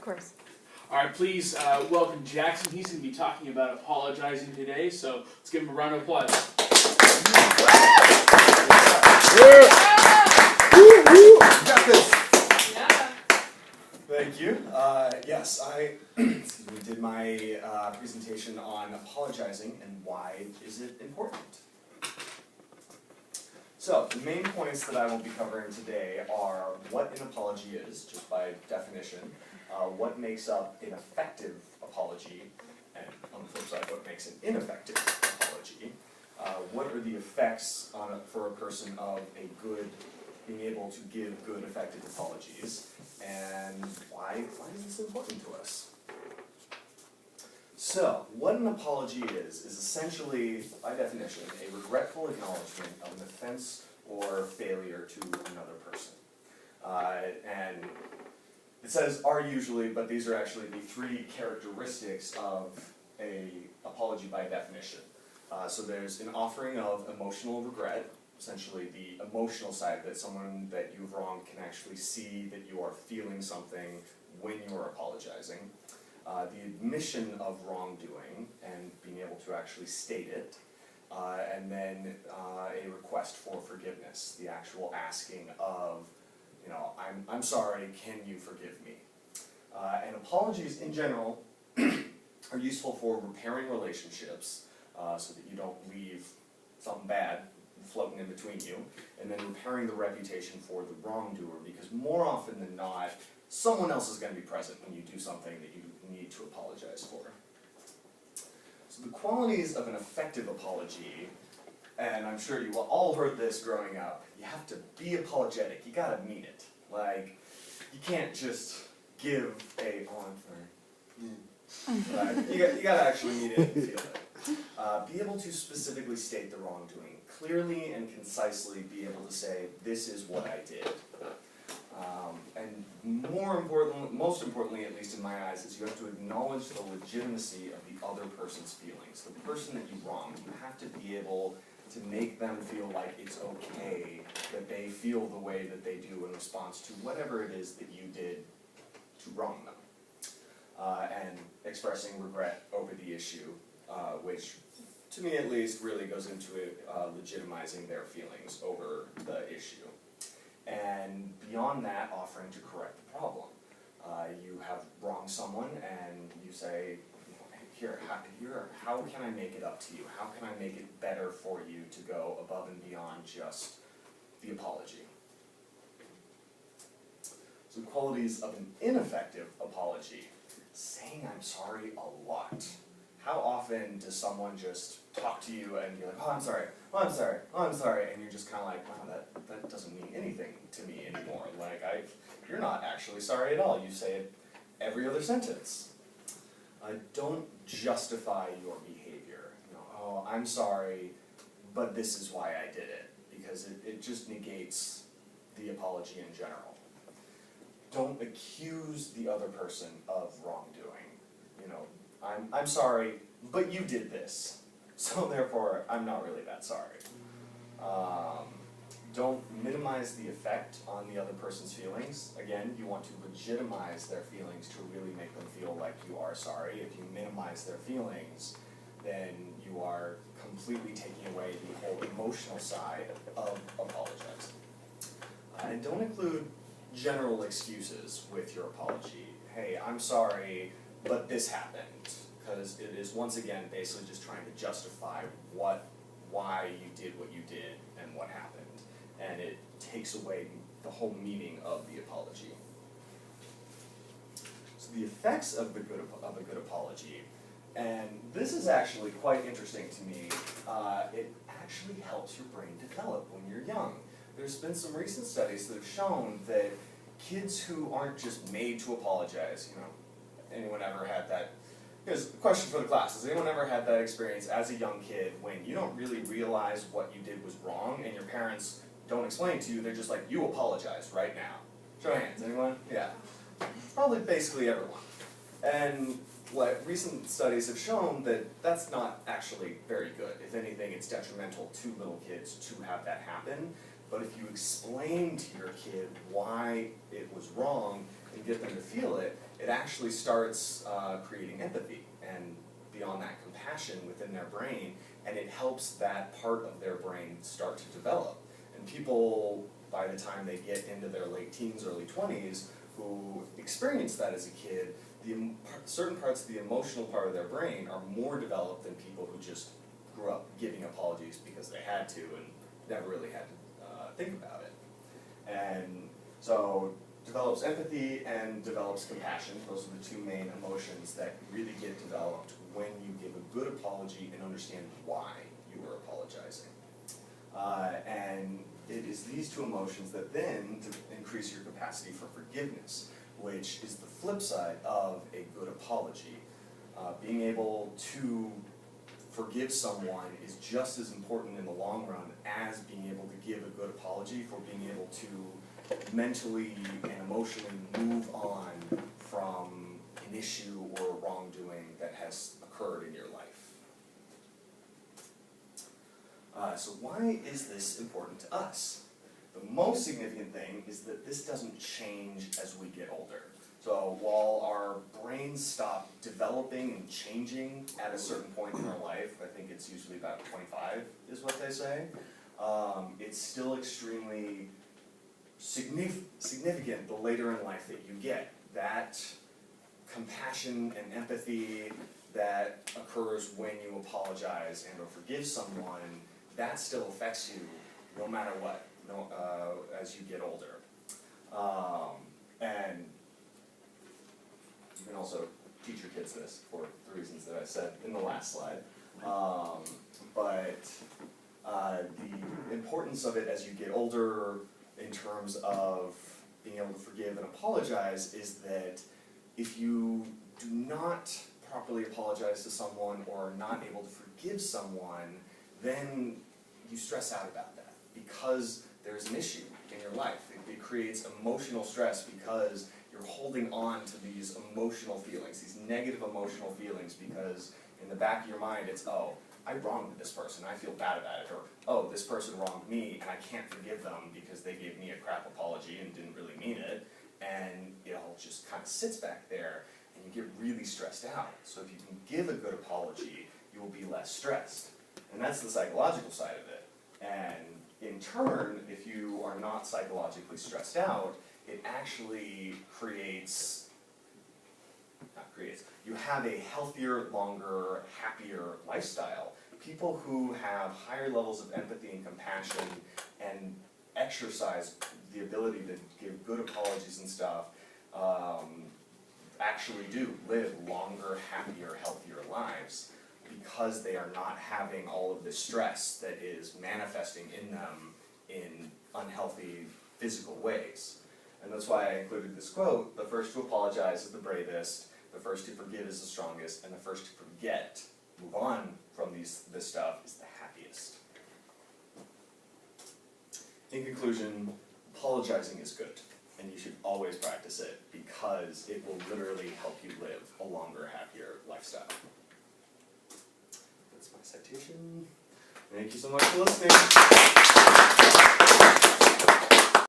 course. All right, please welcome Jackson. He's going to be talking about apologizing today, so let's give him a round of applause. Got this. Thank you. Yes, I did my presentation on apologizing and why is it important. So, the main points that I will be covering today are what an apology is, just by definition, what makes up an effective apology, and on the flip side, what makes an ineffective apology, what are the effects for a person of being able to give good, effective apologies, and why is this important to us? So, what an apology is essentially, by definition, a regretful acknowledgement of an offense or failure to another person. And it says are usually, but these are actually the three characteristics of an apology by definition. So there's an offering of emotional regret, essentially the emotional side that someone that you've wronged can actually see that you are feeling something when you are apologizing. The admission of wrongdoing and being able to actually state it, and then a request for forgiveness, the actual asking of, I'm sorry, can you forgive me? And apologies in general are useful for repairing relationships so that you don't leave something bad floating in between you, and then repairing the reputation for the wrongdoer, because more often than not, someone else is going to be present when you do something that you need to apologize for. So the qualities of an effective apology, and I'm sure you all heard this growing up, you have to be apologetic, you gotta mean it. Like, you can't just give you gotta actually mean it and feel it. Be able to specifically state the wrongdoing, clearly and concisely be able to say, this is what I did. And most importantly, at least in my eyes, is you have to acknowledge the legitimacy of the other person's feelings. The person that you wronged, you have to be able to make them feel like it's okay that they feel the way that they do in response to whatever it is that you did to wrong them. And expressing regret over the issue, which, to me at least, really goes into it, legitimizing their feelings over the issue. And beyond that, offering to correct the problem. You have wronged someone and you say, how can I make it up to you? How can I make it better for you to go above and beyond just the apology? So qualities of an ineffective apology. Saying I'm sorry a lot. How often does someone just talk to you and be like, oh, I'm sorry, oh, I'm sorry, oh, I'm sorry, and you're just kind of like, wow, that doesn't mean anything to me anymore. Like, you're not actually sorry at all. You say it every other sentence. Don't justify your behavior. Oh, I'm sorry, but this is why I did it, because it just negates the apology in general. Don't accuse the other person of wrongdoing. I'm sorry, but you did this, so therefore I'm not really that sorry. Don't minimize the effect on the other person's feelings. Again, you want to legitimize their feelings to really make them feel like you are sorry. If you minimize their feelings, then you are completely taking away the whole emotional side of apologizing. And don't include general excuses with your apology. Hey, I'm sorry, but this happened. Because it is, once again, basically just trying to justify why you did what you did and what happened. And it takes away the whole meaning of the apology. So the effects of a good apology, and this is actually quite interesting to me, it actually helps your brain develop when you're young. There's been some recent studies that have shown that kids who aren't just made to apologize, anyone ever had that? Here's a question for the class. Has anyone ever had that experience as a young kid when you don't really realize what you did was wrong and your parents don't explain to you, they're just like, you apologize right now? Show of hands, anyone? Yeah. Probably basically everyone. And recent studies have shown that that's not actually very good. If anything, it's detrimental to little kids to have that happen. But if you explain to your kid why it was wrong and get them to feel it, it actually starts creating empathy and beyond that compassion within their brain, and it helps that part of their brain start to develop. And people, by the time they get into their late teens, early 20s, who experience that as a kid, certain parts of the emotional part of their brain are more developed than people who just grew up giving apologies because they had to and never really had to think about it. And so develops empathy and develops compassion. Those are the two main emotions that really get developed when you give a good apology and understand why you were apologizing. And it is these two emotions that then increase your capacity for forgiveness, which is the flip side of a good apology. Being able to forgive someone is just as important in the long run as being able to give a good apology for being able to mentally and emotionally move on from an issue or wrongdoing that has occurred in your life. So why is this important to us? The most significant thing is that this doesn't change as we get older. So while our brains stop developing and changing at a certain point in our life, I think it's usually about 25 is what they say, it's still extremely significant the later in life that you get. That compassion and empathy that occurs when you apologize and or forgive someone, that still affects you no matter what, as you get older. And you can also teach your kids this for the reasons that I said in the last slide. But the importance of it as you get older in terms of being able to forgive and apologize is that if you do not properly apologize to someone or are not able to forgive someone, then you stress out about that because there's an issue in your life. It creates emotional stress because you're holding on to these emotional feelings, these negative emotional feelings, because in the back of your mind it's, oh, I wronged this person, I feel bad about it, or oh, this person wronged me and I can't forgive them because they gave me a crap apology and didn't really mean it, and it all just kind of sits back there and you get really stressed out. So if you can give a good apology, you will be less stressed. And that's the psychological side of it. And in turn, if you are not psychologically stressed out, it actually you have a healthier, longer, happier lifestyle. People who have higher levels of empathy and compassion and exercise the ability to give good apologies and stuff actually do live longer, happier, healthier lives because they are not having all of this stress that is manifesting in them in unhealthy physical ways. And that's why I included this quote: the first to apologize is the bravest, the first to forgive is the strongest, and the first to forget, move on from this stuff, is the happiest. In conclusion, apologizing is good, and you should always practice it because it will literally help you live a longer, happier lifestyle. That's my citation. Thank you so much for listening.